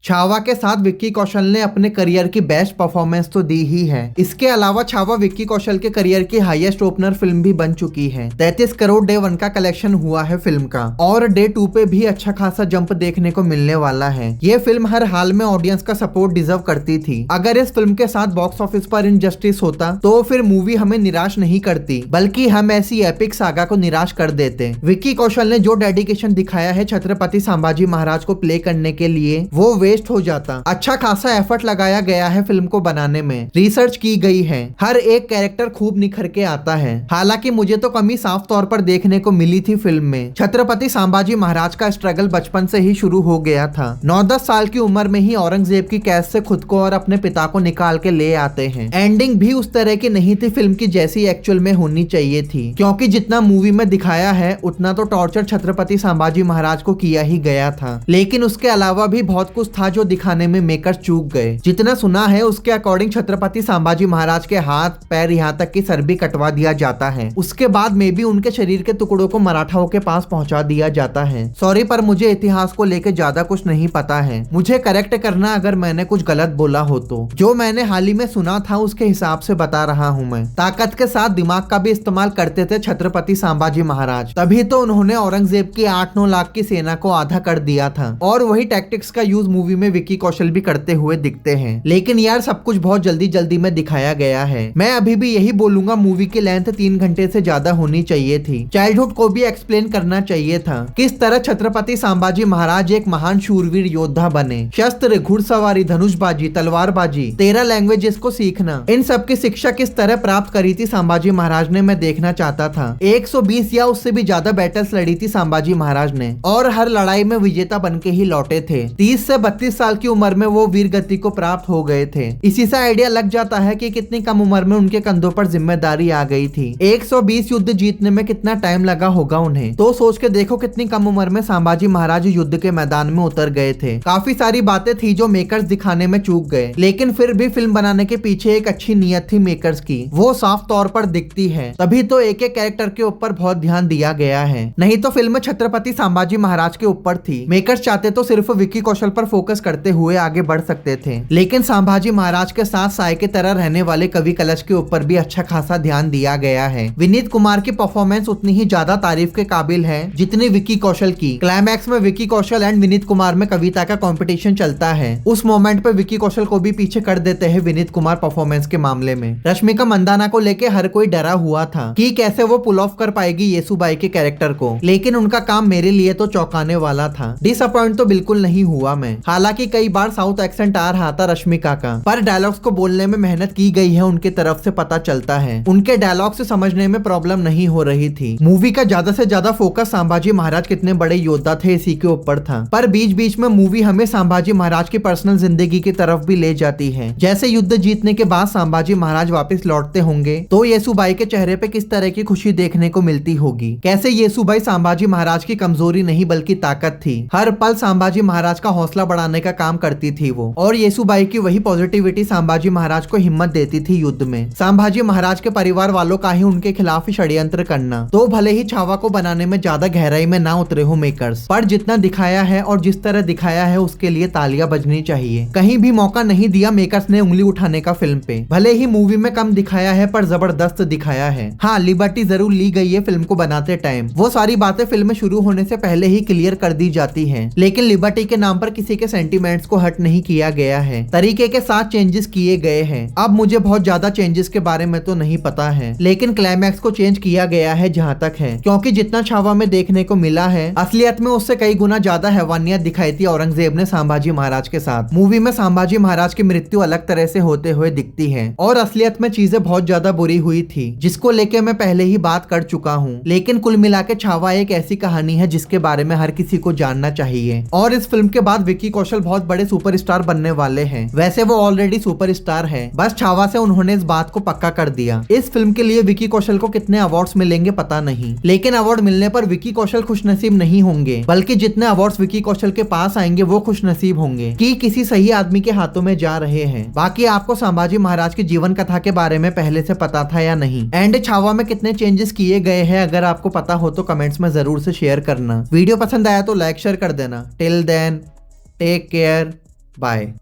छावा के साथ विक्की कौशल ने अपने करियर की बेस्ट परफॉर्मेंस तो दी ही है। इसके अलावा छावा विक्की कौशल के करियर की हाईएस्ट ओपनर फिल्म भी बन चुकी है। 33 करोड़ डे 1 का कलेक्शन हुआ है फिल्म का, और डे 2 पे भी अच्छा खासा जंप देखने को मिलने वाला है। ये फिल्म हर हाल में ऑडियंस का सपोर्ट डिजर्व करती थी। अगर इस फिल्म के साथ बॉक्स ऑफिस पर इनजस्टिस होता तो फिर मूवी हमें निराश नहीं करती, बल्कि हम ऐसी एपिक सागा को निराश कर देते। विक्की कौशल ने जो डेडिकेशन दिखाया है छत्रपति संभाजी महाराज को प्ले करने के लिए, वो वेस्ट हो जाता। अच्छा खासा एफर्ट लगाया गया है फिल्म को बनाने में, रिसर्च की गई है, हर एक कैरेक्टर खूब निखर के आता है। हालांकि मुझे तो कमी साफ तौर पर देखने को मिली थी फिल्म में। छत्रपति संभाजी महाराज का स्ट्रगल बचपन से ही शुरू हो गया था। 9-10 साल की उम्र में ही औरंगजेब की कैद से खुद को और अपने पिता को निकाल के ले आते हैं। एंडिंग भी उस तरह की नहीं थी फिल्म की जैसी एक्चुअल में होनी चाहिए थी, क्योंकि जितना मूवी में दिखाया है उतना तो टॉर्चर छत्रपति संभाजी महाराज को किया ही गया था। लेकिन उसके अलावा भी बहुत कुछ था जो दिखाने में मेकर्स चूक गए। जितना सुना है उसके अकॉर्डिंग छत्रपति संभाजी महाराज के हाथ पैर यहाँ तक की सर भी कटवा दिया जाता है। उसके बाद में भी उनके शरीर के टुकड़ों को मराठाओं के पास पहुंचा दिया जाता है। सॉरी, पर मुझे इतिहास को लेकर ज्यादा कुछ नहीं पता है, मुझे करेक्ट करना अगर मैंने कुछ गलत बोला हो तो। जो मैंने हाल ही में सुना था उसके हिसाब से बता रहा हूँ मैं। ताकत के साथ दिमाग का भी इस्तेमाल करते थे छत्रपति संभाजी महाराज, तभी तो उन्होंने औरंगजेब की 8-9 लाख की सेना को आधा कर दिया था। और वही टैक्टिक्स का यूज मूवी में विक्की कौशल भी करते हुए दिखते हैं। लेकिन यार सब कुछ बहुत जल्दी जल्दी में दिखाया गया है। मैं अभी भी यही बोलूंगा, मूवी की लेंथ 3 घंटे से ज्यादा होनी चाहिए थी। चाइल्डहुड को भी एक्सप्लेन करना चाहिए था, किस तरह छत्रपति संभाजी महाराज एक महान शूरवीर योद्धा बने। शस्त्र, घुड़सवारी, धनुषबाजी, तलवारबाजी, 13 लैंग्वेजेस को सीखना, इन सब की शिक्षा किस तरह प्राप्त करी थी संभाजी महाराज ने, मैं देखना चाहता था। 120 या उससे भी ज्यादा बैटल्स लड़ी थी संभाजी महाराज ने, और हर लड़ाई में विजेता बन के ही लौटे थे। 30 से 32 साल की उम्र में वो वीर गति को प्राप्त हो गए थे। इसी से आइडिया लग जाता है कि कितनी कम उम्र में उनके कंधों पर जिम्मेदारी आ गई थी। 120 युद्ध जीतने में कितना टाइम लगा होगा उन्हें, तो सोच के देखो कितनी कम उम्र में संभाजी महाराज युद्ध के मैदान में उतर गए थे। काफी सारी बातें थी जो मेकर्स दिखाने में चूक गए, लेकिन फिर भी फिल्म बनाने के पीछे एक अच्छी नियत थी मेकर्स की, वो साफ तौर पर दिखती है। तभी तो एक एक कैरेक्टर के ऊपर बहुत ध्यान दिया गया है, नहीं तो फिल्म छत्रपति संभाजी महाराज के ऊपर थी। मेकर्स चाहते तो सिर्फ विक्की कौशल पर फोकस करते हुए आगे बढ़ सकते थे, लेकिन संभाजी महाराज के साथ साय की तरह रहने वाले कवि कलश के ऊपर भी अच्छा खासा ध्यान दिया गया है। विनीत कुमार की परफॉर्मेंस उतनी ही ज्यादा तारीफ के काबिल है जितनी विक्की कौशल की। क्लाइमैक्स में विक्की कौशल एंड विनीत कुमार में कविता का कंपटीशन चलता है, उस मोमेंट पे विक्की कौशल को भी पीछे कर देते हैं विनीत कुमार परफॉर्मेंस के मामले में। रश्मिका मंदाना को लेके हर कोई डरा हुआ था कि कैसे वो पुल ऑफ कर पाएगी येसुबाई के कैरेक्टर को, लेकिन उनका काम मेरे लिए तो चौंकाने वाला था। डिसअपॉइंट तो बिल्कुल नहीं हुआ मैं। हालांकि कई बार साउथ एक्सेंट आ रहा था रश्मिका का, पर डायलॉग्स को बोलने में मेहनत की गई है उनके तरफ से पता चलता है। उनके डायलॉग से समझने में प्रॉब्लम नहीं हो रही थी। मूवी का ज्यादा से ज्यादा फोकस संभाजी महाराज कितने बड़े योद्धा थे इसी के ऊपर था, पर बीच बीच में मूवी हमें संभाजी महाराज की पर्सनल जिंदगी की तरफ भी ले जाती है। जैसे युद्ध जीतने के बाद संभाजी महाराज वापस लौटते होंगे तो येसुबाई के चेहरे पे किस तरह की खुशी देखने को मिलती होगी। कैसे येसुबाई संभाजी महाराज की कमजोरी नहीं बल्कि ताकत थी। हर पल संभाजी महाराज का हौसला बढ़ाने का काम करती थी वो, और येसुबाई की वही पॉजिटिविटी संभाजी महाराज को हिम्मत देती थी युद्ध में। संभाजी महाराज के परिवार वालों का ही उनके खिलाफ षड्यंत्र करना। तो भले ही छावा को बनाने में ज्यादा गहराई में ना उतरे हो मेकर्स, पर जितना दिखाया है और जिस तरह दिखाया है उसके लिए तालियां बजनी चाहिए। कहीं भी मौका नहीं दिया मेकर्स ने उंगली उठाने का फिल्म पे। भले ही मूवी में कम दिखाया है पर जबरदस्त दिखाया है। हाँ, लिबर्टी जरूर ली गई है फिल्म को बनाते टाइम, वो सारी बातें फिल्म शुरू होने से पहले ही क्लियर कर दी जाती है, लेकिन लिबर्टी के नाम पर किसी के सेंटिमेंट्स को हर्ट नहीं किया गया है। तरीके के साथ चेंजेस किए गए हैं। अब मुझे बहुत ज्यादा चेंजेस के बारे में तो नहीं पता है, लेकिन क्लाइमैक्स को चेंज किया गया है जहां तक है, क्योंकि जितना छावा में देखने को मिला है असलियत में उससे कई गुना ज्यादा हैवानियत दिखाई थी औरंगजेब ने संभाजी महाराज के साथ। मूवी में संभाजी महाराज की मृत्यु अलग तरह से होते हुए दिखती है, और असलियत में चीजें बहुत ज्यादा बुरी हुई थी, जिसको लेके मैं पहले ही बात कर चुका हूँ। लेकिन कुल मिला के छावा एक ऐसी कहानी है जिसके बारे में हर किसी को जानना चाहिए। और इस फिल्म के बाद विक्की कौशल बहुत बड़े सुपरस्टार बनने वाले हैं। वैसे वो ऑलरेडी सुपरस्टार है, बस छावा से उन्होंने इस बात को पक्का कर दिया। इस फिल्म के लिए विक्की कौशल को कितने अवार्ड्स मिलेंगे पता नहीं, लेकिन अवार्ड मिलने पर विक्की कौशल खुशनसीब नहीं होंगे, बल्कि जितने अवार्ड्स विक्की कौशल के पास आएंगे वो खुशनसीब होंगे कि किसी सही आदमी के हाथों में जा रहे हैं। बाकी आपको संभाजी महाराज की जीवन कथा के बारे में पहले से पता था या नहीं, एंड छावा में कितने चेंजेस किए गए हैं, अगर आपको पता हो तो कमेंट्स में जरूर से शेयर करना। वीडियो पसंद आया तो लाइक शेयर कर देना। Till then take care, bye.